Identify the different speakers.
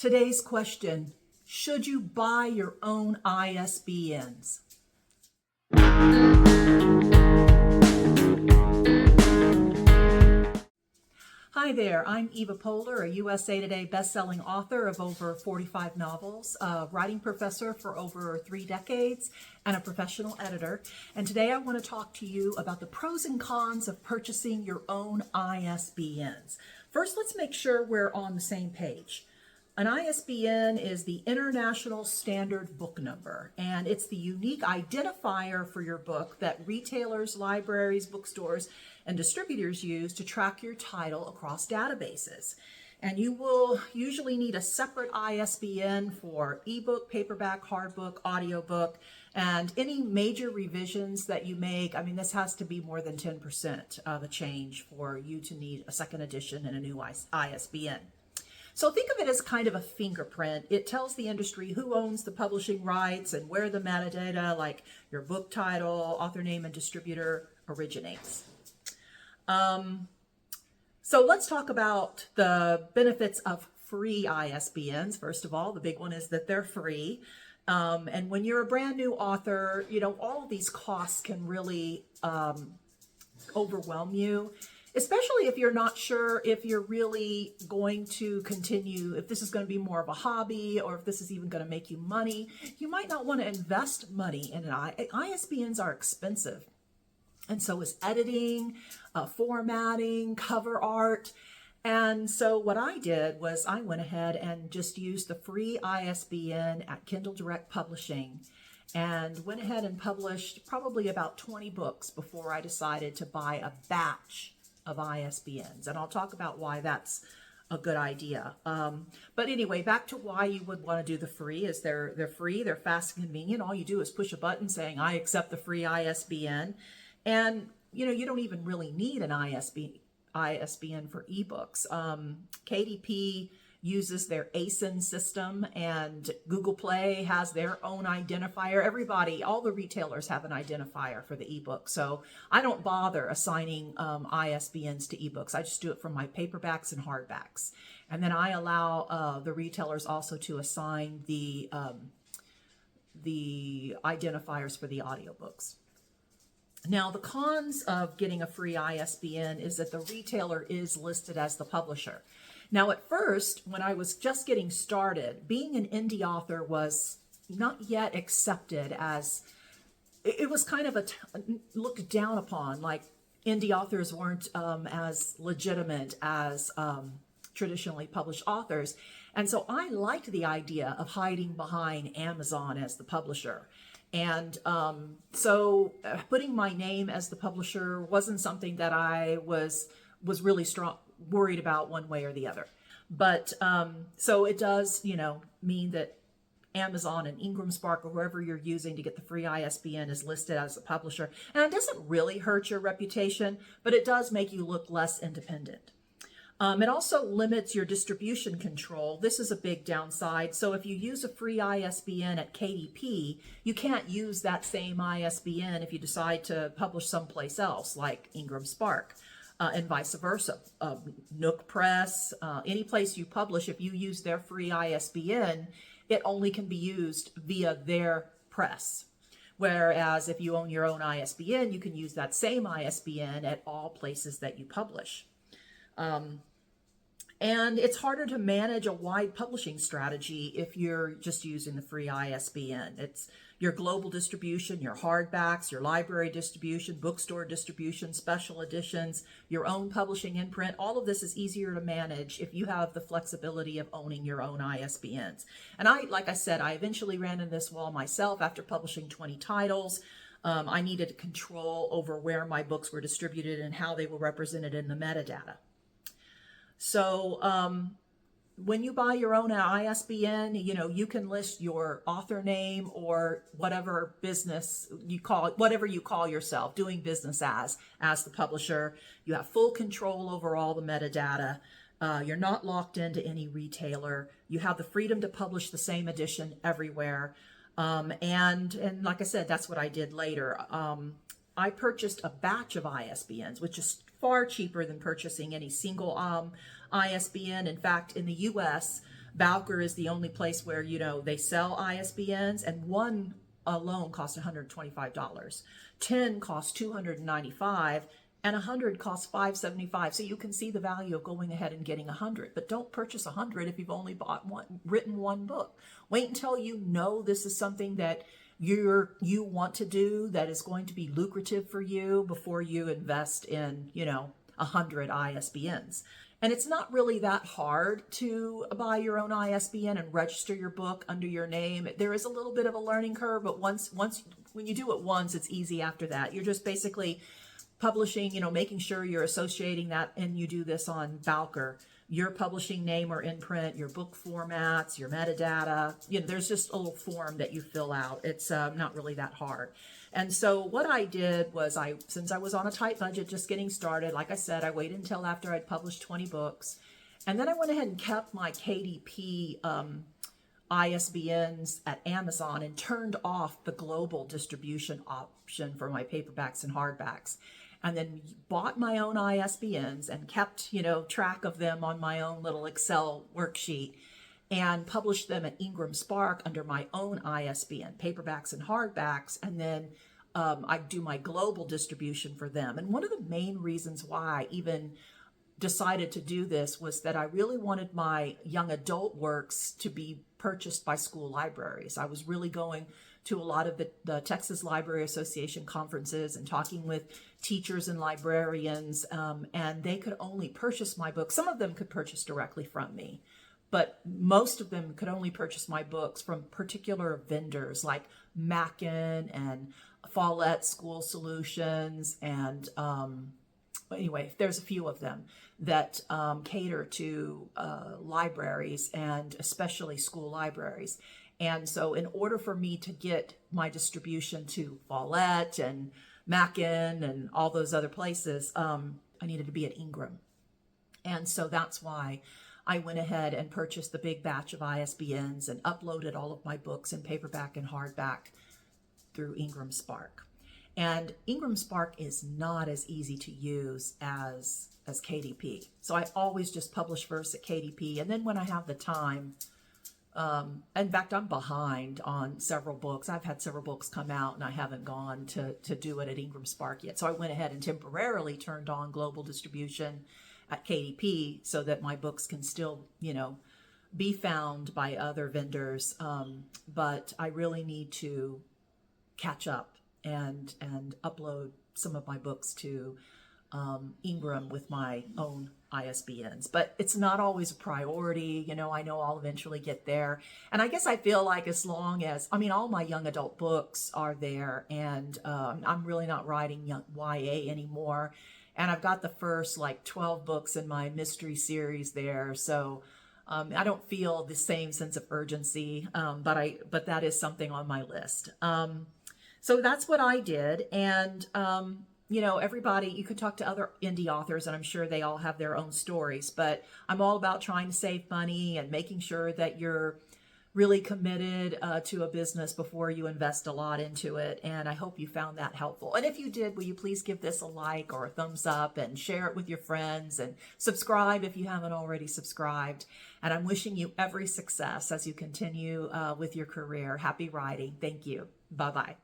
Speaker 1: Today's question, should you buy your own ISBNs? Hi there, I'm Eva Pohler, a USA Today best-selling author of over 45 novels, a writing professor for over 3 decades, and a professional editor. And today I want to talk to you about the pros and cons of purchasing your own ISBNs. First, let's make sure we're on the same page. An ISBN is the International Standard Book Number, and it's the unique identifier for your book that retailers, libraries, bookstores, and distributors use to track your title across databases. And you will usually need a separate ISBN for ebook, paperback, hardbook, audiobook, and any major revisions that you make. I mean, this has to be more than 10% of a change for you to need a second edition and a new ISBN. So think of it as kind of a fingerprint. It tells the industry who owns the publishing rights and where the metadata, like your book title, author name, and distributor, originates. So let's talk about the benefits of free ISBNs. First of all, the big one is that they're free. And when you're a brand new author, all of these costs can really overwhelm you. Especially if you're not sure if you're really going to continue, if this is going to be more of a hobby or if this is even going to make you money. You might not want to invest money in an ISBNs are expensive. And so is editing, formatting, cover art. And so what I did was I went ahead and just used the free ISBN at Kindle Direct Publishing and went ahead and published probably about 20 books before I decided to buy a batch of ISBNs, and I'll talk about why that's a good idea. But anyway, back to why you would want to do the free is they're free, they're fast and convenient. All you do is push a button saying, I accept the free ISBN. And you don't even really need an ISBN for ebooks. KDP uses their ASIN system, and Google Play has their own identifier. Everybody, all the retailers have an identifier for the ebook. So I don't bother assigning ISBNs to ebooks. I just do it for my paperbacks and hardbacks. And then I allow the retailers also to assign the identifiers for the audiobooks. Now, the cons of getting a free ISBN is that the retailer is listed as the publisher. Now, at first, when I was just getting started, being an indie author was not yet accepted as, it was kind of looked down upon, like indie authors weren't as legitimate as traditionally published authors. And so I liked the idea of hiding behind Amazon as the publisher. And so putting my name as the publisher wasn't something that I was really worried about one way or the other. But so it does, mean that Amazon and IngramSpark or whoever you're using to get the free ISBN is listed as a publisher. And it doesn't really hurt your reputation, but it does make you look less independent. It also limits your distribution control. This is a big downside. So if you use a free ISBN at KDP, you can't use that same ISBN if you decide to publish someplace else, like IngramSpark, and vice versa. Nook Press, any place you publish, if you use their free ISBN, it only can be used via their press. Whereas if you own your own ISBN, you can use that same ISBN at all places that you publish. And it's harder to manage a wide publishing strategy if you're just using the free ISBN. It's your global distribution, your hardbacks, your library distribution, bookstore distribution, special editions, your own publishing imprint. All of this is easier to manage if you have the flexibility of owning your own ISBNs. And like I said, I eventually ran into this wall myself after publishing 20 titles. I needed control over where my books were distributed and how they were represented in the metadata. So when you buy your own ISBN, you can list your author name or whatever business you call it, whatever you call yourself, doing business as the publisher. You have full control over all the metadata. You're not locked into any retailer. You have the freedom to publish the same edition everywhere. And like I said, that's what I did later. I purchased a batch of ISBNs, which is far cheaper than purchasing any single ISBN. In fact, in the US, Bowker is the only place where, they sell ISBNs, and one alone costs $125. 10 costs $295, and 100 costs $575. So you can see the value of going ahead and getting 100. But don't purchase 100 if you've only written one book. Wait until you know this is something that you want to do, that is going to be lucrative for you, before you invest in 100 ISBNs. And it's not really that hard to buy your own ISBN and register your book under your name. There is a little bit of a learning curve, but once when you do it once, it's easy after that. You're just basically publishing, making sure you're associating that, and you do this on Bowker, your publishing name or imprint, your book formats, your metadata. There's just a little form that you fill out. It's not really that hard. And so what I did was, since I was on a tight budget, just getting started, like I said, I waited until after I'd published 20 books. And then I went ahead and kept my KDP ISBNs at Amazon and turned off the global distribution option for my paperbacks and hardbacks. And then bought my own ISBNs and kept, track of them on my own little Excel worksheet, and published them at IngramSpark under my own ISBN, paperbacks and hardbacks. And then I do my global distribution for them. And one of the main reasons why I even decided to do this was that I really wanted my young adult works to be purchased by school libraries. I was really going to a lot of the Texas Library Association conferences and talking with teachers and librarians, and they could only purchase my books. Some of them could purchase directly from me, but most of them could only purchase my books from particular vendors like Mackin and Follett School Solutions, and anyway, there's a few of them that cater to libraries, and especially school libraries. And so in order for me to get my distribution to Follett and Mackin and all those other places, I needed to be at Ingram. And so that's why I went ahead and purchased the big batch of ISBNs and uploaded all of my books in paperback and hardback through IngramSpark. And IngramSpark is not as easy to use as KDP. So I always just publish first at KDP, and then when I have the time, in fact, I'm behind on several books. I've had several books come out and I haven't gone to do it at IngramSpark yet. So I went ahead and temporarily turned on global distribution at KDP so that my books can still, be found by other vendors. But I really need to catch up and upload some of my books to Ingram with my own ISBNs, but it's not always a priority. I know I'll eventually get there. And I guess I feel like as long as, all my young adult books are there, and I'm really not writing YA anymore. And I've got the first 12 books in my mystery series there. So I don't feel the same sense of urgency, but that is something on my list. So that's what I did. And, everybody, you could talk to other indie authors, and I'm sure they all have their own stories, but I'm all about trying to save money and making sure that you're really committed to a business before you invest a lot into it. And I hope you found that helpful. And if you did, will you please give this a like or a thumbs up and share it with your friends, and subscribe if you haven't already subscribed. And I'm wishing you every success as you continue with your career. Happy writing. Thank you. Bye-bye.